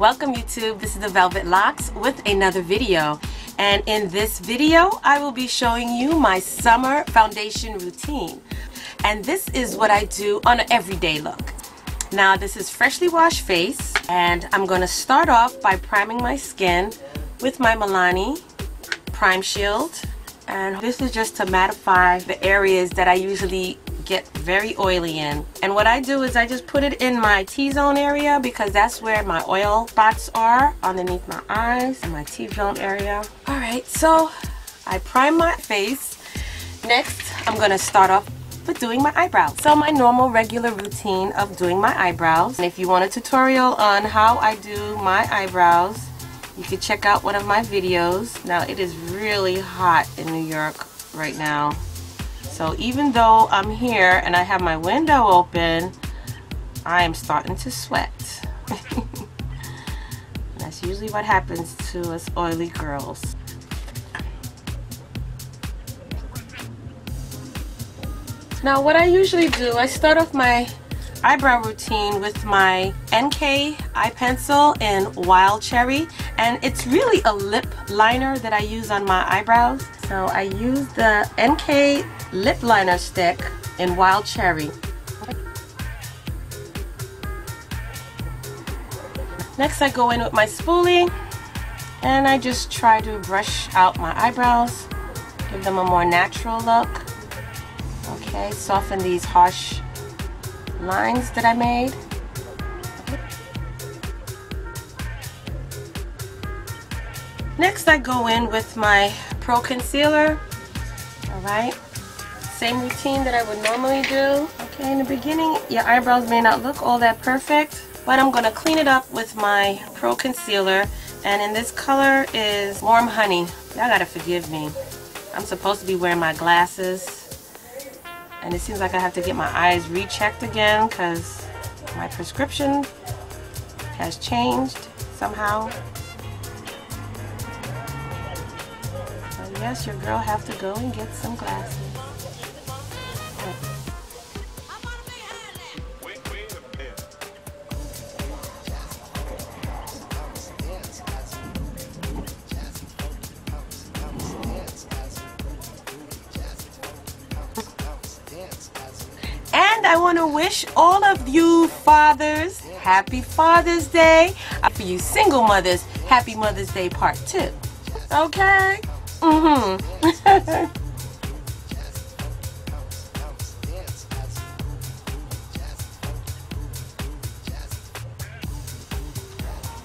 Welcome YouTube, this is the Velvet Locks with another video. And in this video, I will be showing you my summer foundation routine. And this is what I do on an everyday look. Now this is freshly washed face, and I'm going to start off by priming my skin with my Milani Prime Shield. And this is just to mattify the areas that I usually get very oily in. And what I do is I just put it in my T-zone area because that's where my oil spots are, underneath my eyes and my T-zone area. Alright, so I prime my face. Next, I'm going to start off with doing my eyebrows. So my normal regular routine of doing my eyebrows. And if you want a tutorial on how I do my eyebrows, you can check out one of my videos. Now it is really hot in New York right now. So even though I'm here and I have my window open, I am starting to sweat. That's usually what happens to us oily girls. Now what I usually do, I start off my eyebrow routine with my NK eye pencil in Wild Cherry, and it's really a lip liner that I use on my eyebrows. So I use the NK lip liner stick in Wild Cherry. Next I go in with my spoolie and I just try to brush out my eyebrows, give them a more natural look. Okay, soften these harsh lines that I made. Next I go in with my Pro Concealer. Alright, same routine that I would normally do. Okay, in the beginning your eyebrows may not look all that perfect, but I'm going to clean it up with my Pro Concealer, and in this color is Warm Honey. Y'all gotta forgive me. I'm supposed to be wearing my glasses, and it seems like I have to get my eyes rechecked again because my prescription has changed somehow. So yes, your girl have to go and get some glasses. And I want to wish all of you fathers happy Father's Day. For you single mothers, happy Mother's Day Part 2. Okay?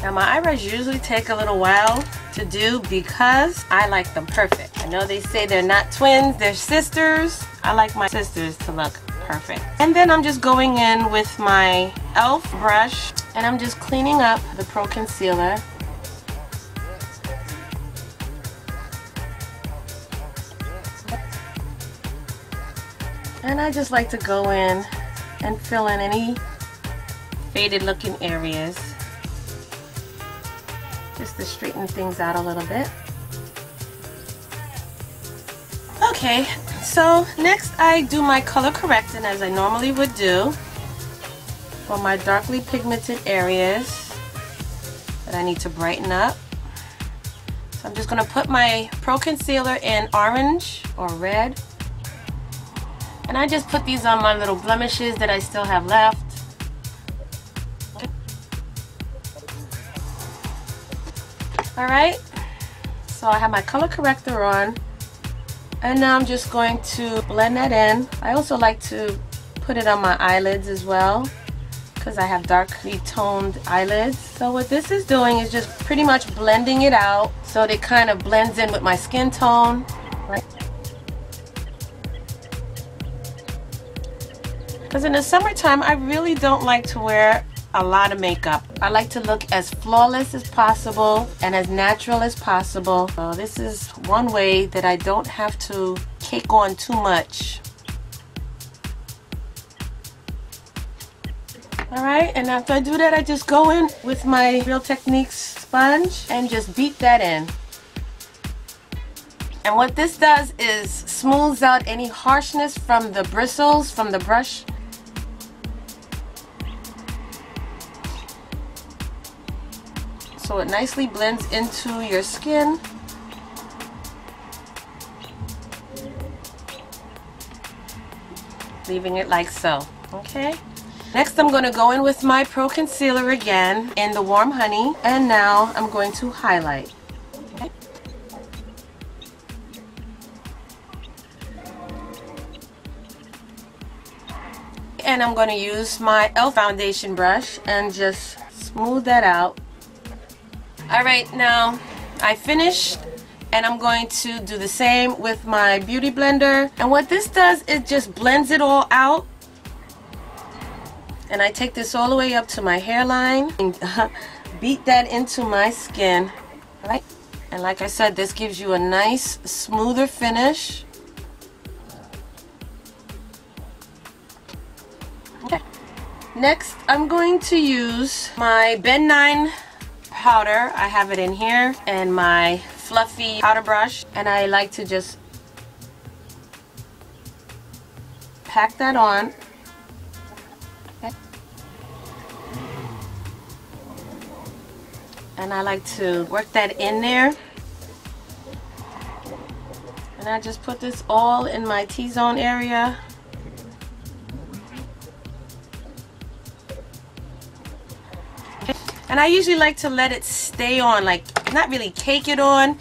Now my eyebrows usually take a little while to do because I like them perfect. I know they say they're not twins, they're sisters. I like my sisters to look perfect. And then I'm just going in with my e.l.f. brush and I'm just cleaning up the Pro Concealer. And I just like to go in and fill in any faded looking areas just to straighten things out a little bit. Okay, so next I do my color correcting as I normally would do for my darkly pigmented areas that I need to brighten up. So I'm just going to put my Pro Concealer in orange or red, and I just put these on my little blemishes that I still have left. Alright, so I have my color corrector on. And now I'm just going to blend that in. I also like to put it on my eyelids as well because I have darkly toned eyelids. So what this is doing is just pretty much blending it out so that it kind of blends in with my skin tone. Right? Because in the summertime I really don't like to wear a lot of makeup. I like to look as flawless as possible and as natural as possible. So this is one way that I don't have to cake on too much. Alright, and after I do that I just go in with my Real Techniques sponge and just beat that in. And what this does is smooths out any harshness from the bristles from the brush. so it nicely blends into your skin. Leaving it like so. Okay. Next, I'm going to go in with my Pro Concealer again in the Warm Honey, and now I'm going to highlight. Okay. And I'm going to use my e.l.f. foundation brush and just smooth that out. Alright, now I finished, and I'm going to do the same with my Beauty Blender. And what this does, it just blends it all out. And I take this all the way up to my hairline and beat that into my skin. Right? And like I said, this gives you a nice, smoother finish. Okay. Next, I'm going to use my Ben 9 powder. I have it in here, and my fluffy powder brush. And I like to just pack that on. And I like to work that in there. And I just put this all in my T-zone area. And I usually like to let it stay on, like not really cake it on,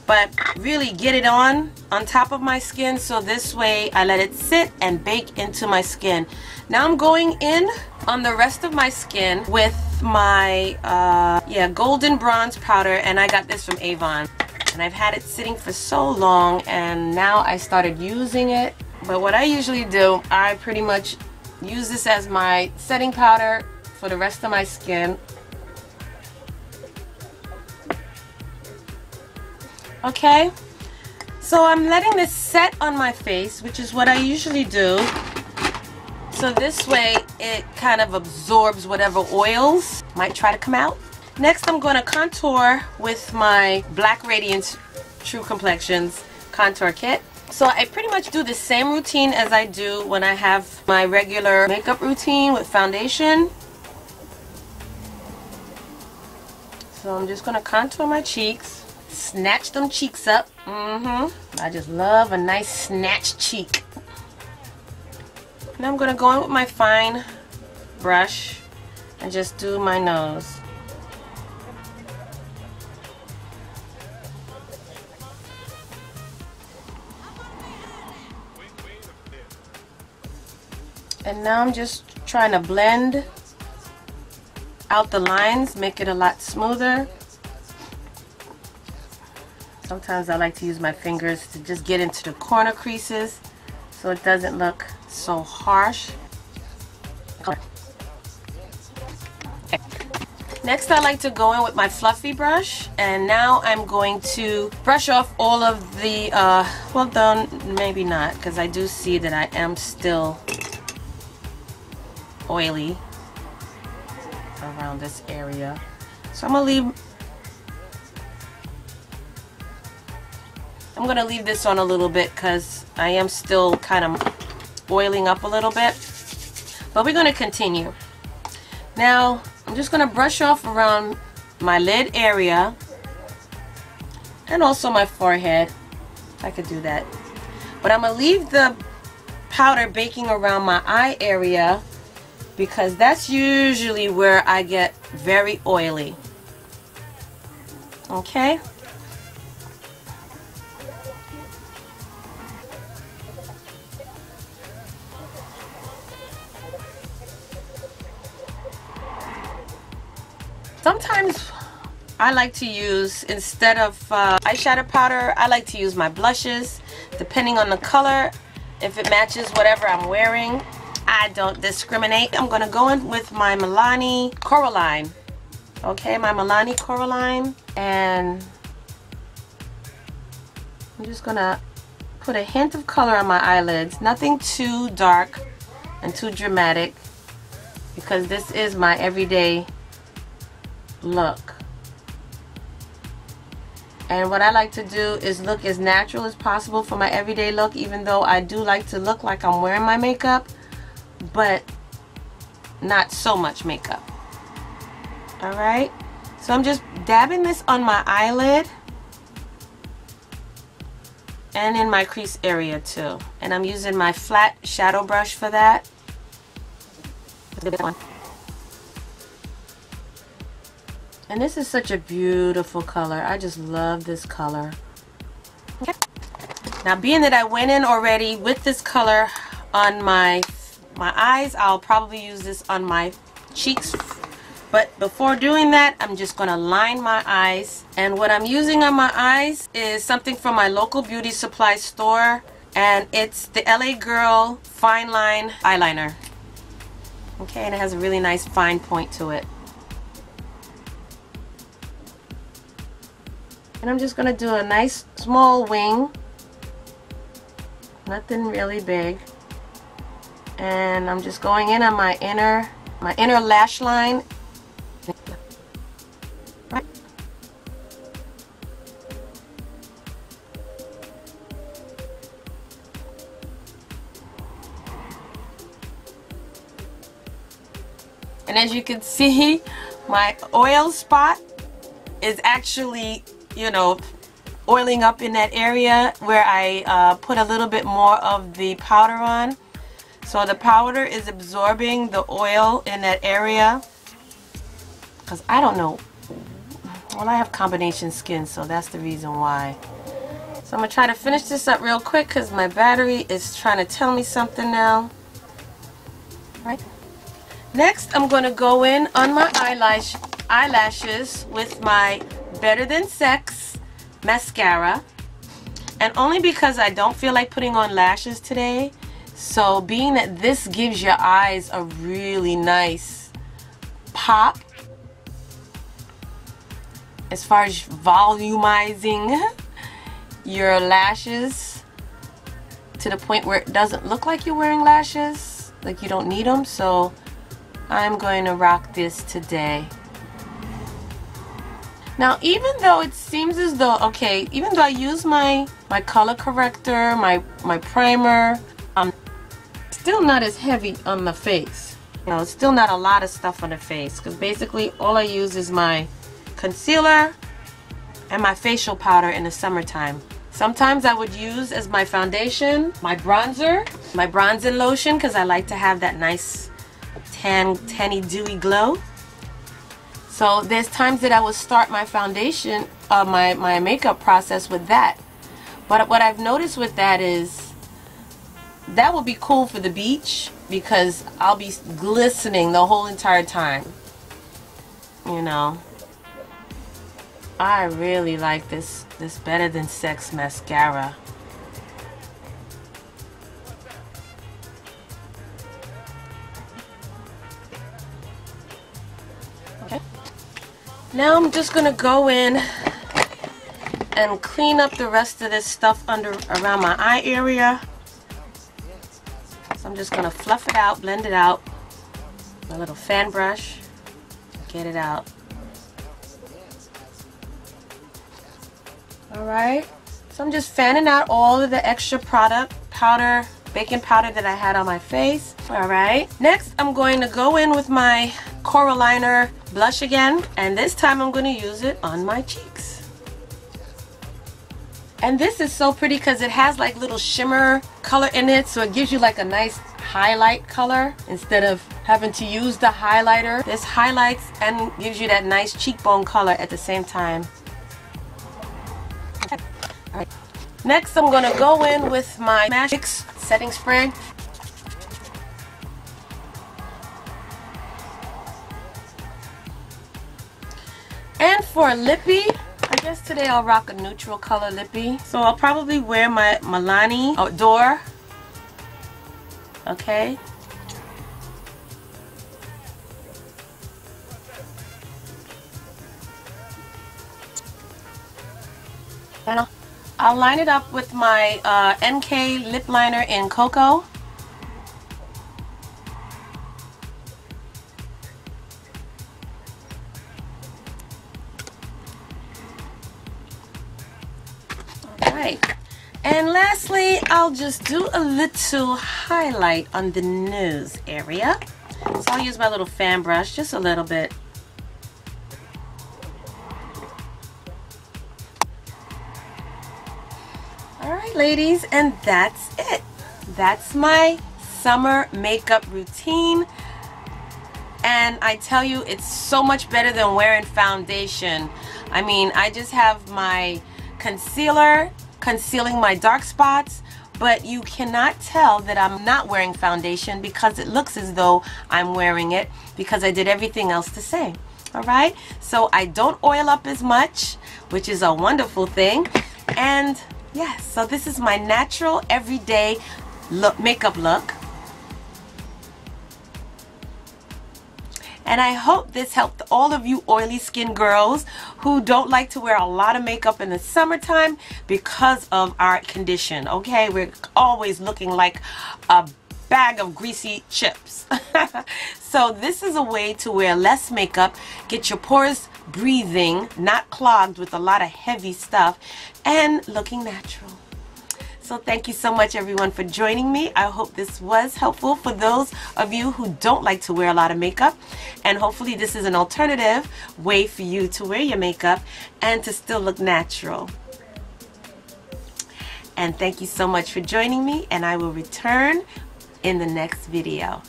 but really get it on top of my skin, so this way I let it sit and bake into my skin. Now I'm going in on the rest of my skin with my golden bronze powder, and I got this from Avon, and I've had it sitting for so long, and now I started using it. But what I usually do, I pretty much use this as my setting powder for the rest of my skin. Okay, so I'm letting this set on my face, which is what I usually do. So this way it kind of absorbs whatever oils might try to come out. Next, I'm going to contour with my Black Radiance True Complexions contour kit. So I pretty much do the same routine as I do when I have my regular makeup routine with foundation. So I'm just going to contour my cheeks. Snatch them cheeks up. I just love a nice snatched cheek. Now I'm going to go in with my fine brush and just do my nose. And now I'm just trying to blend out the lines, make it a lot smoother. Sometimes I like to use my fingers to just get into the corner creases so it doesn't look so harsh. Okay. Next, I like to go in with my fluffy brush, and now I'm going to brush off all of the, well done, maybe not, because I do see that I am still oily around this area. So I'm going to leave this on a little bit because I am still kind of oiling up a little bit. But we're going to continue. Now, I'm just going to brush off around my lid area and also my forehead. I could do that. But I'm going to leave the powder baking around my eye area because that's usually where I get very oily. Okay? Sometimes I like to use, instead of eyeshadow powder, I like to use my blushes, depending on the color, if it matches whatever I'm wearing. I don't discriminate. I'm going to go in with my Milani Coraline. Okay, my Milani Coraline. And I'm just going to put a hint of color on my eyelids. Nothing too dark and too dramatic, because this is my everyday look. And what I like to do is look as natural as possible for my everyday look, even though I do like to look like I'm wearing my makeup, but not so much makeup. Alright, So I'm just dabbing this on my eyelid and in my crease area too. And I'm using my flat shadow brush for that. And this is such a beautiful color. I just love this color. Okay. Now, being that I went in already with this color on my eyes, I'll probably use this on my cheeks. But before doing that, I'm just going to line my eyes. And what I'm using on my eyes is something from my local beauty supply store. And it's the LA Girl Fine Line Eyeliner. Okay, and it has a really nice fine point to it. And I'm just going to do a nice small wing. Nothing really big. And I'm just going in on my inner lash line. Right. And as you can see, my oil spot is actually, you know, oiling up in that area where I put a little bit more of the powder on. So the powder is absorbing the oil in that area. Because I don't know. Well, I have combination skin, so that's the reason why. So I'm going to try to finish this up real quick because my battery is trying to tell me something now. Right. Next, I'm going to go in on my eyelashes with my Better Than Sex mascara. And only because I don't feel like putting on lashes today. So being that this gives your eyes a really nice pop as far as volumizing your lashes to the point where it doesn't look like you're wearing lashes, like you don't need them. So I'm going to rock this today. Now, even though it seems as though, okay, even though I use my color corrector, my primer, still not as heavy on the face. You know, it's still not a lot of stuff on the face because basically all I use is my concealer and my facial powder in the summertime. Sometimes I would use as my foundation my bronzer, my bronzing lotion, because I like to have that nice tanny dewy glow. So there's times that I would start my foundation, my makeup process with that. But what I've noticed with that is that will be cool for the beach because I'll be glistening the whole entire time. You know, I really like this Better Than Sex mascara. Okay. Now I'm just gonna go in and clean up the rest of this stuff around my eye area. So I'm just gonna fluff it out, blend it out, my little fan brush, get it out. Alright, so I'm just fanning out all of the extra powder, baking powder that I had on my face. Alright, next I'm going to go in with my Coraliner blush again, and this time I'm going to use it on my cheeks. And this is so pretty because it has like little shimmer color in it, so it gives you like a nice highlight color instead of having to use the highlighter. This highlights and gives you that nice cheekbone color at the same time. Alright. Next I'm going to go in with my Magic setting spray. And for a lippy, I guess today I'll rock a neutral color lippy. So I'll probably wear my Milani Outdoor. Okay. And I'll line it up with my NK lip liner in Cocoa. Alright. And lastly, I'll just do a little highlight on the nose area. So I'll use my little fan brush, just a little bit. Alright ladies, and that's it. That's my summer makeup routine. And I tell you, it's so much better than wearing foundation. I mean, I just have my concealer concealing my dark spots, but you cannot tell that I'm not wearing foundation because it looks as though I'm wearing it because I did everything else the same. Alright, so I don't oil up as much, which is a wonderful thing. And yes, so this is my natural everyday makeup look. And I hope this helped all of you oily skin girls who don't like to wear a lot of makeup in the summertime because of our condition. Okay, we're always looking like a bag of greasy chips. So this is a way to wear less makeup, get your pores breathing, not clogged with a lot of heavy stuff, and looking natural. So thank you so much everyone for joining me. I hope this was helpful for those of you who don't like to wear a lot of makeup, and hopefully this is an alternative way for you to wear your makeup and to still look natural. And thank you so much for joining me, and I will return in the next video.